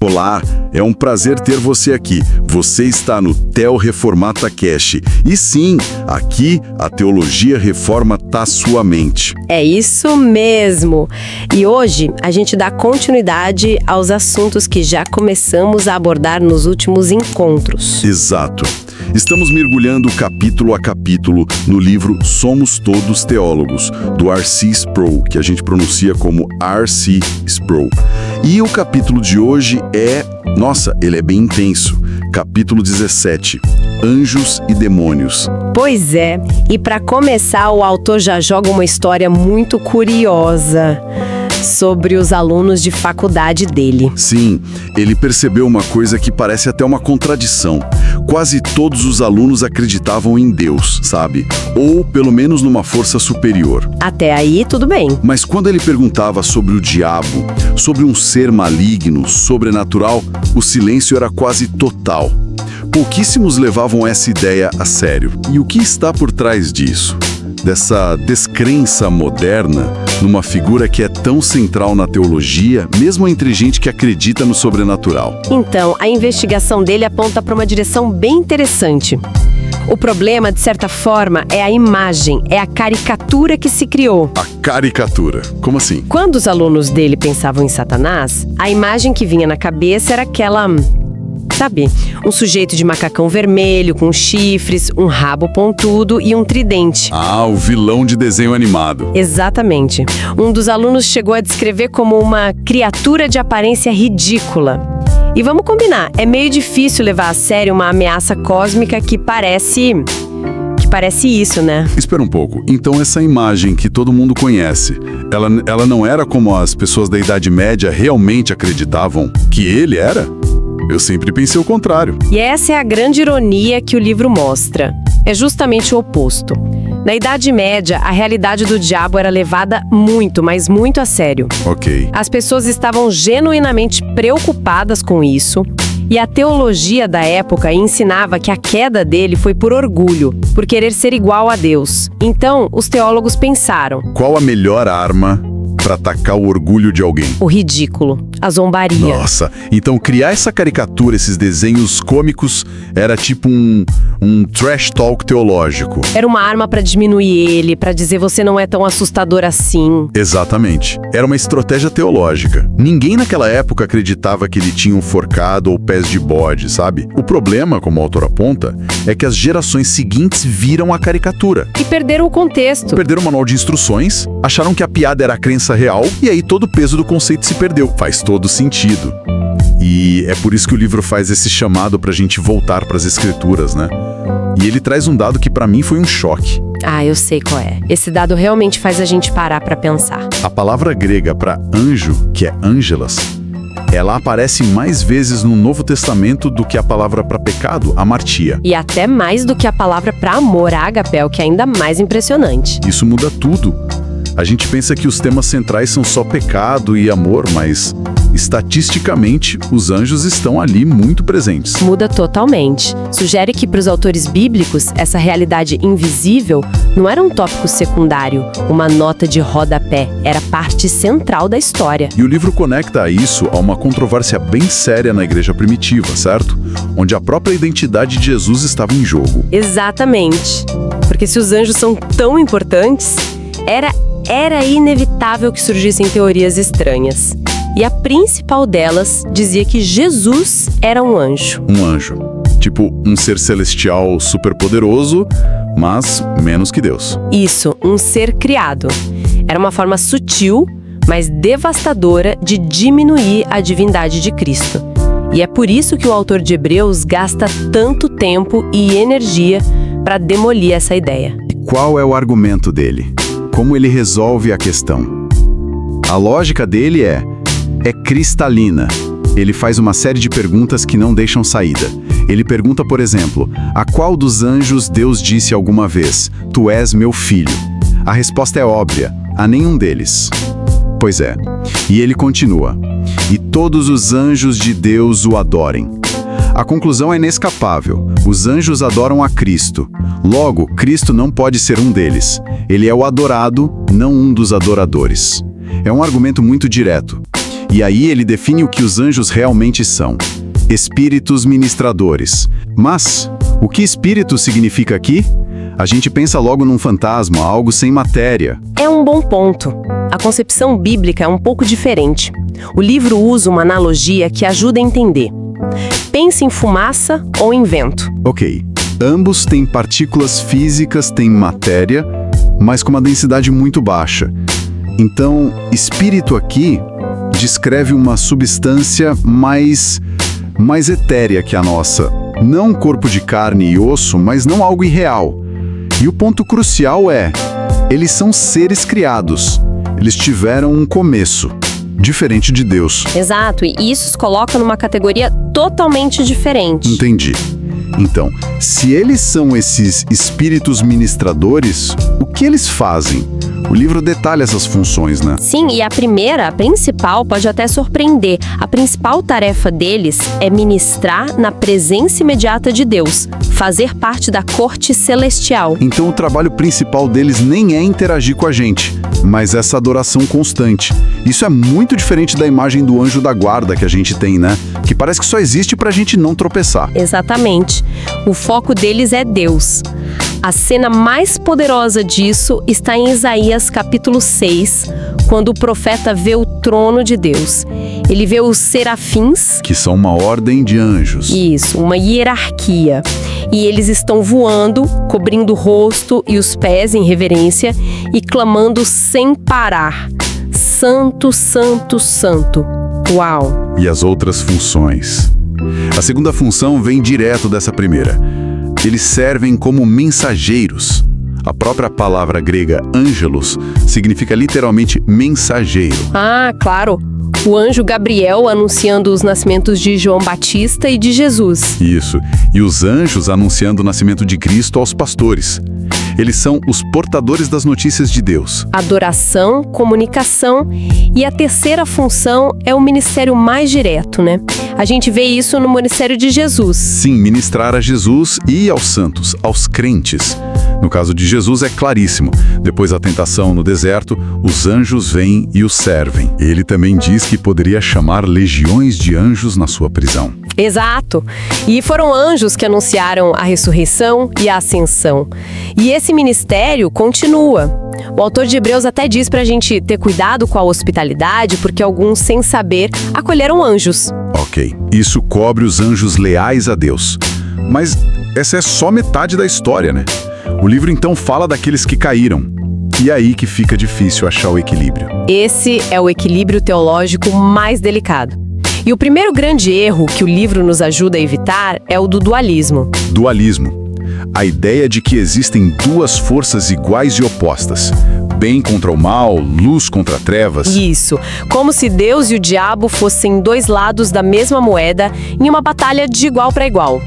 Olá, é um prazer ter você aqui. Você está no Theo Reformata Cast. E sim, aqui a teologia reformata sua mente. É isso mesmo! E hoje a gente dá continuidade aos assuntos que já começamos a abordar nos últimos encontros. Exato. Estamos mergulhando capítulo a capítulo no livro Somos Todos Teólogos, do R.C. Sproul, que a gente pronuncia como R.C. Sproul. E o capítulo de hoje ele é bem intenso. Capítulo 17, Anjos e Demônios. Pois é, e para começar, o autor já joga uma história muito curiosa sobre os alunos de faculdade dele. Sim, ele percebeu uma coisa que parece até uma contradição. Quase todos os alunos acreditavam em Deus, sabe? Ou pelo menos numa força superior. Até aí, tudo bem. Mas quando ele perguntava sobre o diabo, sobre um ser maligno, sobrenatural, o silêncio era quase total. Pouquíssimos levavam essa ideia a sério. E o que está por trás disso? Dessa descrença moderna numa figura que é tão central na teologia, mesmo entre gente que acredita no sobrenatural. Então, a investigação dele aponta para uma direção bem interessante. O problema, de certa forma, é a imagem, é a caricatura que se criou. A caricatura? Como assim? Quando os alunos dele pensavam em Satanás, a imagem que vinha na cabeça era aquela... Sabe, um sujeito de macacão vermelho, com chifres, um rabo pontudo e um tridente. Ah, o vilão de desenho animado. Exatamente. Um dos alunos chegou a descrever como uma criatura de aparência ridícula. E vamos combinar, é meio difícil levar a sério uma ameaça cósmica que parece isso, né? Espera um pouco. Então essa imagem que todo mundo conhece, ela não era como as pessoas da Idade Média realmente acreditavam que ele era? Eu sempre pensei o contrário. E essa é a grande ironia que o livro mostra. É justamente o oposto. Na Idade Média, a realidade do diabo era levada muito, mas muito a sério. Ok. As pessoas estavam genuinamente preocupadas com isso, e a teologia da época ensinava que a queda dele foi por orgulho, por querer ser igual a Deus. Então, os teólogos pensaram: qual a melhor arma para atacar o orgulho de alguém? O ridículo, a zombaria. Nossa, então criar essa caricatura, esses desenhos cômicos, era tipo um trash talk teológico. Era uma arma para diminuir ele, para dizer você não é tão assustador assim. Exatamente. Era uma estratégia teológica. Ninguém naquela época acreditava que ele tinha um forcado ou pés de bode, sabe? O problema, como o autor aponta, é que as gerações seguintes viram a caricatura. E perderam o contexto. Perderam o manual de instruções, acharam que a piada era a crença real, e aí todo o peso do conceito se perdeu. Faz todo sentido. E é por isso que o livro faz esse chamado pra gente voltar pras escrituras, né? E ele traz um dado que pra mim foi um choque. Ah, eu sei qual é. Esse dado realmente faz a gente parar pra pensar. A palavra grega pra anjo, que é angelas, ela aparece mais vezes no Novo Testamento do que a palavra pra pecado, amartia. E até mais do que a palavra pra amor, a agapel, que é ainda mais impressionante. Isso muda tudo. A gente pensa que os temas centrais são só pecado e amor, mas estatisticamente os anjos estão ali muito presentes. Muda totalmente. Sugere que para os autores bíblicos essa realidade invisível não era um tópico secundário, uma nota de rodapé, era parte central da história. E o livro conecta isso a uma controvérsia bem séria na igreja primitiva, certo? Onde a própria identidade de Jesus estava em jogo. Exatamente. Porque se os anjos são tão importantes, era inevitável que surgissem teorias estranhas. E a principal delas dizia que Jesus era um anjo. Um anjo. Tipo, um ser celestial superpoderoso, mas menos que Deus. Isso, um ser criado. Era uma forma sutil, mas devastadora de diminuir a divindade de Cristo. E é por isso que o autor de Hebreus gasta tanto tempo e energia para demolir essa ideia. E qual é o argumento dele? Como ele resolve a questão? A lógica dele é cristalina. Ele faz uma série de perguntas que não deixam saída. Ele pergunta, por exemplo, a qual dos anjos Deus disse alguma vez: "Tu és meu filho"? A resposta é óbvia: a nenhum deles. Pois é. E ele continua: "E todos os anjos de Deus o adorem". A conclusão é inescapável. Os anjos adoram a Cristo. Logo, Cristo não pode ser um deles. Ele é o adorado, não um dos adoradores. É um argumento muito direto. E aí ele define o que os anjos realmente são: espíritos ministradores. Mas o que espírito significa aqui? A gente pensa logo num fantasma, algo sem matéria. É um bom ponto. A concepção bíblica é um pouco diferente. O livro usa uma analogia que ajuda a entender. Pense em fumaça ou em vento. Ok, ambos têm partículas físicas, têm matéria, mas com uma densidade muito baixa. Então, espírito aqui descreve uma substância mais etérea que a nossa. Não um corpo de carne e osso, mas não algo irreal. E o ponto crucial é, eles são seres criados. Eles tiveram um começo, diferente de Deus. Exato, e isso os coloca numa categoria totalmente diferente. Entendi. Então, se eles são esses espíritos ministradores, o que eles fazem? O livro detalha essas funções, né? Sim, e a principal, pode até surpreender. A principal tarefa deles é ministrar na presença imediata de Deus, fazer parte da corte celestial. Então o trabalho principal deles nem é interagir com a gente, mas essa adoração constante. Isso é muito diferente da imagem do anjo da guarda que a gente tem, né? Que parece que só existe pra gente não tropeçar. Exatamente. O foco deles é Deus. A cena mais poderosa disso está em Isaías capítulo 6, quando o profeta vê o trono de Deus. Ele vê os serafins, que são uma ordem de anjos. Isso, uma hierarquia. E eles estão voando, cobrindo o rosto e os pés em reverência e clamando sem parar: Santo, Santo, Santo. Uau! E as outras funções? A segunda função vem direto dessa primeira. Eles servem como mensageiros. A própria palavra grega ângelos significa literalmente mensageiro. Ah, claro. O anjo Gabriel anunciando os nascimentos de João Batista e de Jesus. Isso. E os anjos anunciando o nascimento de Cristo aos pastores. Eles são os portadores das notícias de Deus. Adoração, comunicação e a terceira função é o ministério mais direto, né? A gente vê isso no ministério de Jesus. Sim, ministrar a Jesus e aos santos, aos crentes. No caso de Jesus é claríssimo. Depois da tentação no deserto, os anjos vêm e o servem. Ele também diz que poderia chamar legiões de anjos na sua prisão. Exato. E foram anjos que anunciaram a ressurreição e a ascensão. E esse ministério continua. O autor de Hebreus até diz pra gente ter cuidado com a hospitalidade, porque alguns, sem saber, acolheram anjos. Ok, isso cobre os anjos leais a Deus. Mas essa é só metade da história, né? O livro então fala daqueles que caíram. E é aí que fica difícil achar o equilíbrio. Esse é o equilíbrio teológico mais delicado. E o primeiro grande erro que o livro nos ajuda a evitar é o do dualismo. Dualismo. A ideia de que existem duas forças iguais e opostas. Bem contra o mal, luz contra trevas. Isso. Como se Deus e o diabo fossem dois lados da mesma moeda em uma batalha de igual para igual.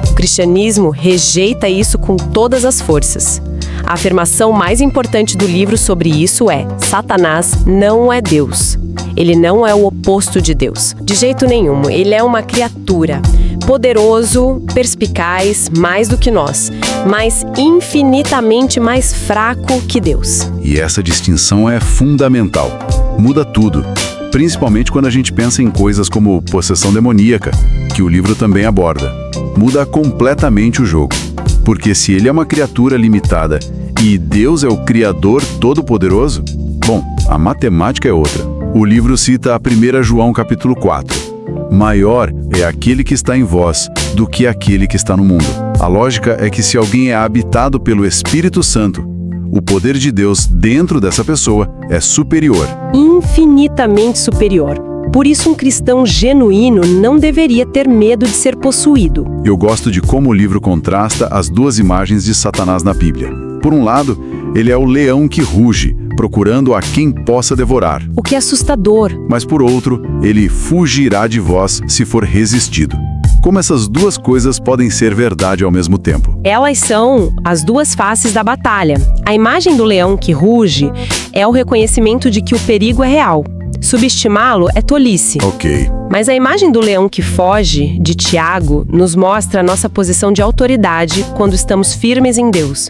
O cristianismo rejeita isso com todas as forças. A afirmação mais importante do livro sobre isso é: Satanás não é Deus. Ele não é o oposto de Deus. De jeito nenhum. Ele é uma criatura. Poderoso, perspicaz, mais do que nós, mas infinitamente mais fraco que Deus. E essa distinção é fundamental. Muda tudo. Principalmente quando a gente pensa em coisas como possessão demoníaca, que o livro também aborda. Muda completamente o jogo. Porque se ele é uma criatura limitada e Deus é o Criador Todo-Poderoso, bom, a matemática é outra. O livro cita a 1 João capítulo 4. Maior é aquele que está em vós do que aquele que está no mundo. A lógica é que se alguém é habitado pelo Espírito Santo, o poder de Deus dentro dessa pessoa é superior. Infinitamente superior. Por isso, um cristão genuíno não deveria ter medo de ser possuído. Eu gosto de como o livro contrasta as duas imagens de Satanás na Bíblia. Por um lado, ele é o leão que ruge, procurando a quem possa devorar. O que é assustador. Mas por outro, ele fugirá de vós se for resistido. Como essas duas coisas podem ser verdade ao mesmo tempo? Elas são as duas faces da batalha. A imagem do leão que ruge é o reconhecimento de que o perigo é real. Subestimá-lo é tolice. Ok. Mas a imagem do leão que foge, de Tiago, nos mostra a nossa posição de autoridade quando estamos firmes em Deus.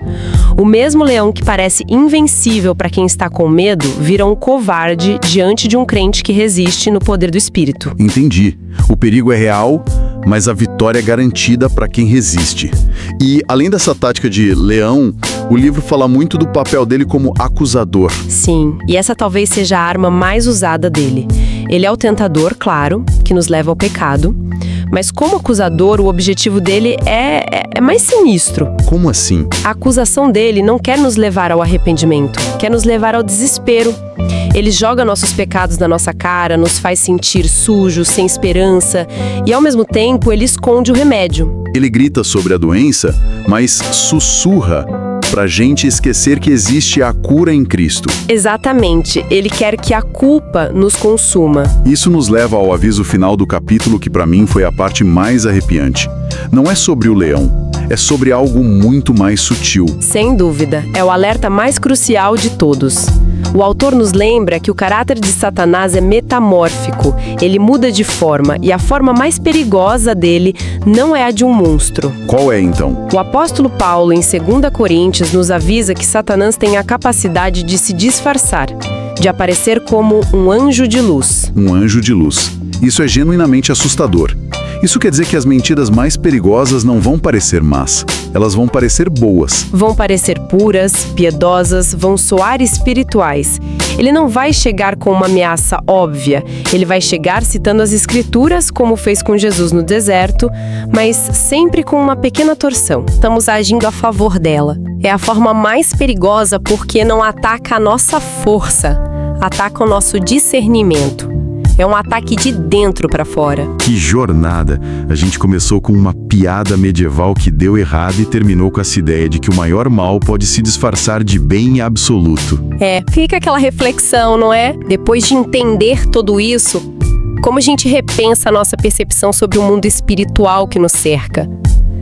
O mesmo leão que parece invencível para quem está com medo, vira um covarde diante de um crente que resiste no poder do Espírito. Entendi. O perigo é real, mas a vitória é garantida para quem resiste. E, além dessa tática de leão, o livro fala muito do papel dele como acusador. Sim, e essa talvez seja a arma mais usada dele. Ele é o tentador, claro, que nos leva ao pecado, mas como acusador, o objetivo dele é mais sinistro. Como assim? A acusação dele não quer nos levar ao arrependimento, quer nos levar ao desespero. Ele joga nossos pecados na nossa cara, nos faz sentir sujos, sem esperança, e ao mesmo tempo ele esconde o remédio. Ele grita sobre a doença, mas sussurra pra gente esquecer que existe a cura em Cristo. Exatamente, ele quer que a culpa nos consuma. Isso nos leva ao aviso final do capítulo que pra mim foi a parte mais arrepiante. Não é sobre o leão, é sobre algo muito mais sutil. Sem dúvida, é o alerta mais crucial de todos. O autor nos lembra que o caráter de Satanás é metamórfico, ele muda de forma, e a forma mais perigosa dele não é a de um monstro. Qual é, então? O apóstolo Paulo, em 2 Coríntios, nos avisa que Satanás tem a capacidade de se disfarçar, de aparecer como um anjo de luz. Um anjo de luz. Isso é genuinamente assustador. Isso quer dizer que as mentiras mais perigosas não vão parecer más, elas vão parecer boas. Vão parecer puras, piedosas, vão soar espirituais. Ele não vai chegar com uma ameaça óbvia, ele vai chegar citando as escrituras, como fez com Jesus no deserto, mas sempre com uma pequena torção. Estamos agindo a favor dela. É a forma mais perigosa porque não ataca a nossa força, ataca o nosso discernimento. É um ataque de dentro para fora. Que jornada! A gente começou com uma piada medieval que deu errado e terminou com essa ideia de que o maior mal pode se disfarçar de bem absoluto. Fica aquela reflexão, não é? Depois de entender tudo isso, como a gente repensa a nossa percepção sobre o mundo espiritual que nos cerca?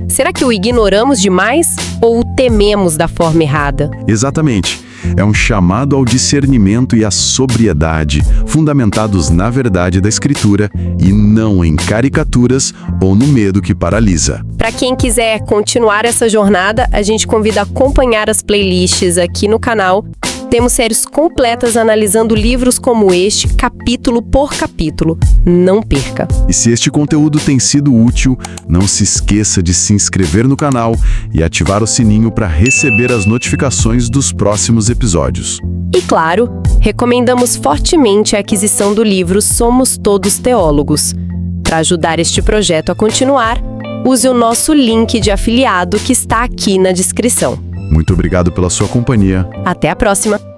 Será que o ignoramos demais ou o tememos da forma errada? Exatamente. É um chamado ao discernimento e à sobriedade, fundamentados na verdade da Escritura e não em caricaturas ou no medo que paralisa. Para quem quiser continuar essa jornada, a gente convida a acompanhar as playlists aqui no canal. Temos séries completas analisando livros como este, capítulo por capítulo. Não perca! E se este conteúdo tem sido útil, não se esqueça de se inscrever no canal e ativar o sininho para receber as notificações dos próximos episódios. E claro, recomendamos fortemente a aquisição do livro Somos Todos Teólogos. Para ajudar este projeto a continuar, use o nosso link de afiliado que está aqui na descrição. Muito obrigado pela sua companhia. Até a próxima!